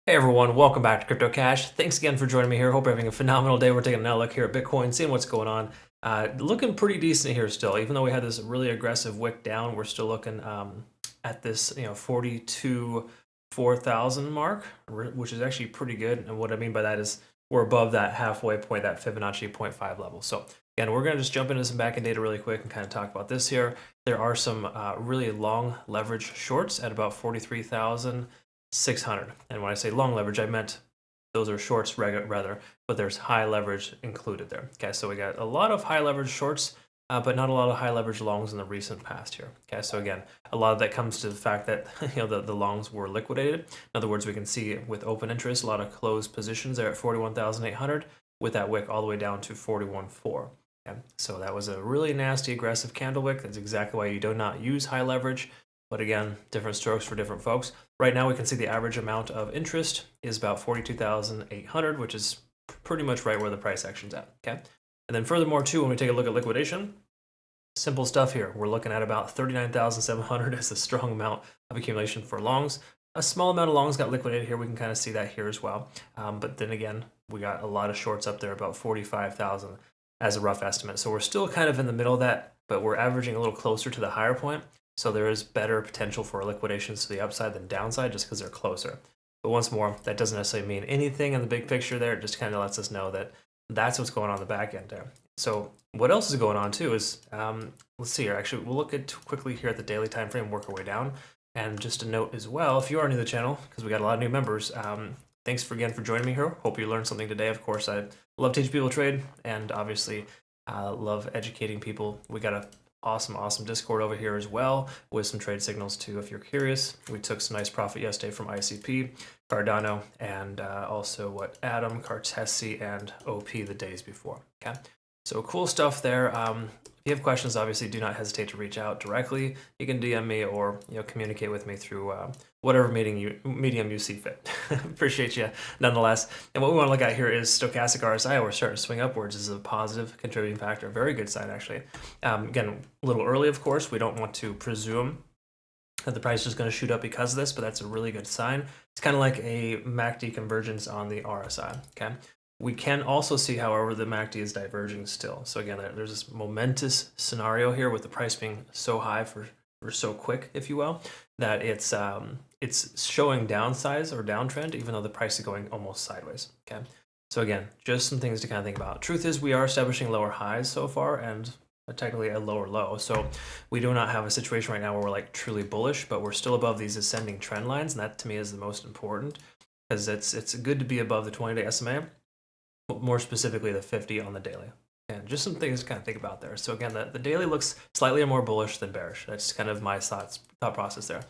Hey everyone, welcome back to Crypto Cash. Thanks again for joining me here. Hope you're having a phenomenal day. We're taking another look here at Bitcoin, seeing what's going on. Looking pretty decent here still. Even though we had this really aggressive wick down, we're still looking at this 42,400 mark, which is actually pretty good. And what I mean by that is we're above that halfway point, that Fibonacci 0.5 level. So again, we're going to just jump into some backend data really quick and kind of talk about this here. There are some really long leverage shorts at about 43,600. And when I say long leverage, I meant those are shorts rather, but there's high leverage included there. Okay, so we got a lot of high leverage shorts, but not a lot of high leverage longs in the recent past here. Okay, so again, a lot of that comes to the fact that the longs were liquidated. In other words, we can see with open interest, a lot of closed positions there at 41,800 with that wick all the way down to 41.4. Okay, so that was a really nasty aggressive candle wick. That's exactly why you do not use high leverage. But again, different strokes for different folks. Right now, we can see the average amount of interest is about 42,800, which is pretty much right where the price action's at, okay? And then furthermore, too, when we take a look at liquidation, simple stuff here. We're looking at about 39,700 as a strong amount of accumulation for longs. A small amount of longs got liquidated here. We can kind of see that here as well. But then again, we got a lot of shorts up there, about 45,000 as a rough estimate. So we're still kind of in the middle of that, but we're averaging a little closer to the higher point. So there is better potential for liquidations to the upside than downside just because they're closer. But once more, that doesn't necessarily mean anything in the big picture there. It just kind of lets us know that that's what's going on the back end there. So what else is going on too is, let's see here. Actually, we'll look at quickly here at the daily time frame, work our way down. And just a note as well, if you are new to the channel, because we got a lot of new members, thanks again for joining me here. Hope you learned something today. Of course, I love teaching people to trade and obviously love educating people. We got a awesome Discord over here as well with some trade signals too if you're curious. We took some nice profit yesterday from ICP, Cardano, and also Adam, Cartesi, and OP the days before. Okay, so cool stuff there. If you have questions, obviously do not hesitate to reach out directly. You can DM me or communicate with me through whatever medium you see fit. Appreciate you nonetheless. And what we want to look at here is stochastic RSI. We're starting to swing upwards. This is a positive contributing factor. Very good sign, actually. Again, a little early, of course. We don't want to presume that the price is going to shoot up because of this, but that's a really good sign. It's kind of like a MACD convergence on the RSI. Okay. We can also see, however, the MACD is diverging still. So again, there's this momentous scenario here with the price being so high for so quick, if you will, that it's showing downsize or downtrend, even though the price is going almost sideways. Okay, so again, just some things to kind of think about. Truth is, we are establishing lower highs so far, and technically a lower low. So we do not have a situation right now where we're like truly bullish, but we're still above these ascending trend lines, and that to me is the most important because it's good to be above the 20-day SMA. More specifically the 50 on the daily. And just some things to kind of think about there. So again, the daily looks slightly more bullish than bearish. That's kind of my thought process there.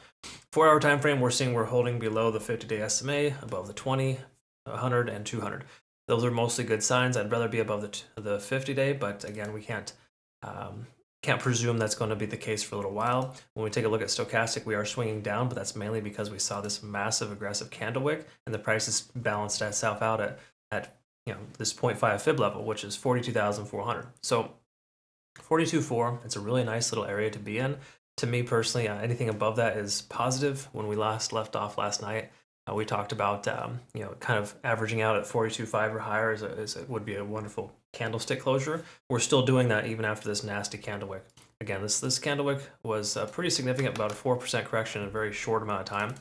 4-hour time frame, we're holding below the 50-day SMA, above the 20, 100, and 200. Those are mostly good signs. I'd rather be above the 50-day, but again, we can't presume that's going to be the case for a little while. When we take a look at stochastic, we are swinging down, but that's mainly because we saw this massive aggressive candle wick, and the price is balanced itself out at this 0.5 fib level, which is 42,400. So 42.4, it's a really nice little area to be in. To me personally, anything above that is positive. When we last left off last night, we talked about kind of averaging out at 42.5 or higher would be a wonderful candlestick closure. We're still doing that even after this nasty candle wick. Again, this candle wick was pretty significant, about a 4% correction in a very short amount of time.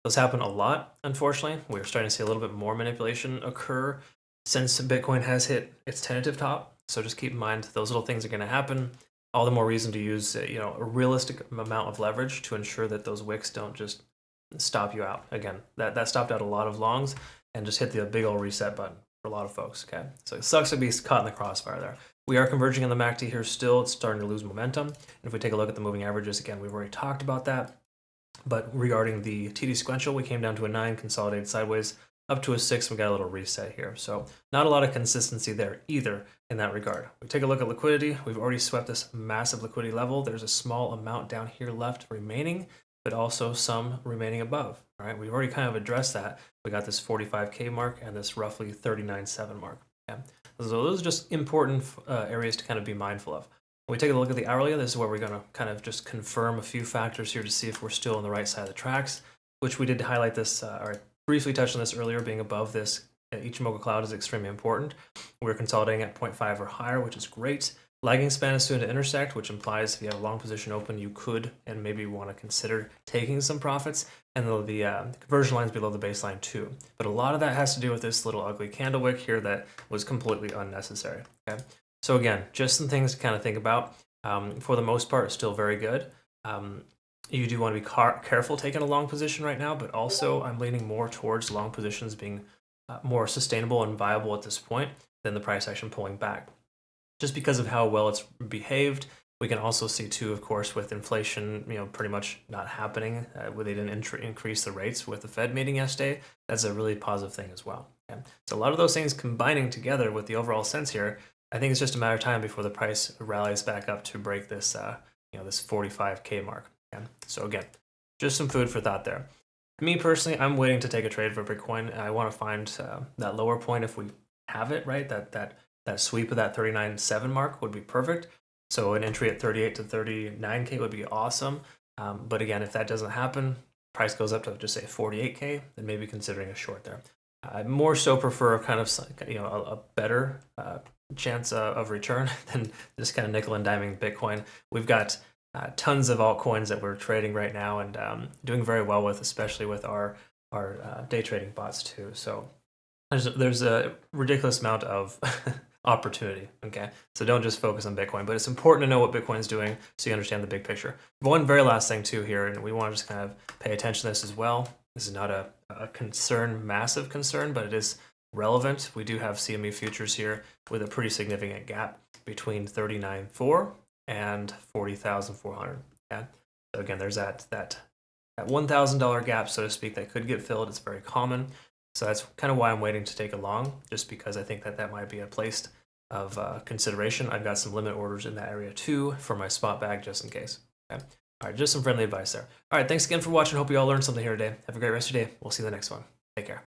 Those happen a lot, unfortunately. We're starting to see a little bit more manipulation occur since Bitcoin has hit its tentative top. So just keep in mind those little things are going to happen. All the more reason to use a realistic amount of leverage to ensure that those wicks don't just stop you out. Again, that stopped out a lot of longs and just hit the big old reset button for a lot of folks. Okay, so it sucks to be caught in the crossfire there. We are converging on the MACD here still. It's starting to lose momentum. And if we take a look at the moving averages, again, we've already talked about that. But regarding the TD sequential, we came down to a 9, consolidated sideways, up to a 6, we got a little reset here. So not a lot of consistency there either in that regard. We take a look at liquidity. We've already swept this massive liquidity level. There's a small amount down here left remaining, but also some remaining above. All right, we've already kind of addressed that. We got this 45K mark and this roughly 39.7 mark. Okay? So those are just important areas to kind of be mindful of. When we take a look at the hourly, this is where we're going to kind of just confirm a few factors here to see if we're still on the right side of the tracks, which we did highlight this, or briefly touched on this earlier, being above this Ichimoku cloud is extremely important. We're consolidating at 0.5 or higher, which is great. Lagging span is soon to intersect, which implies if you have a long position open, you could and maybe want to consider taking some profits. And the conversion lines below the baseline too. But a lot of that has to do with this little ugly candle wick here that was completely unnecessary. Okay, so again, just some things to kind of think about. For the most part, still very good. You do want to be careful taking a long position right now, but also I'm leaning more towards long positions being more sustainable and viable at this point than the price action pulling back. Just because of how well it's behaved, we can also see too, of course, with inflation, pretty much not happening, where they didn't increase the rates with the Fed meeting yesterday. That's a really positive thing as well. Okay? So a lot of those things combining together with the overall sense here, I think it's just a matter of time before the price rallies back up to break this, this 45K mark. Okay? So again, just some food for thought there. Me personally, I'm waiting to take a trade for Bitcoin. I want to find that lower point if we have it, right? That sweep of that 39.7 mark would be perfect. So an entry at 38 to 39K would be awesome. But again, if that doesn't happen, price goes up to just say 48K, then maybe considering a short there. I more so prefer kind of a better chance of return than just kind of nickel and diming Bitcoin. We've got tons of altcoins that we're trading right now and doing very well with, especially with our day trading bots too. So there's a ridiculous amount of opportunity. Okay, so don't just focus on Bitcoin, but it's important to know what Bitcoin's doing so you understand the big picture. One very last thing too here, and we want to just kind of pay attention to this as well. This is not a concern, massive concern, but it is relevant. We do have CME futures here with a pretty significant gap between 39.4 and 40,400. Okay, so again, there's that $1,000 gap, so to speak, that could get filled. It's very common. So that's kind of why I'm waiting to take a long, just because I think that might be a place of consideration. I've got some limit orders in that area too for my spot bag, just in case. Okay. All right, just some friendly advice there. All right, thanks again for watching. Hope you all learned something here today. Have a great rest of your day. We'll see you in the next one. Take care.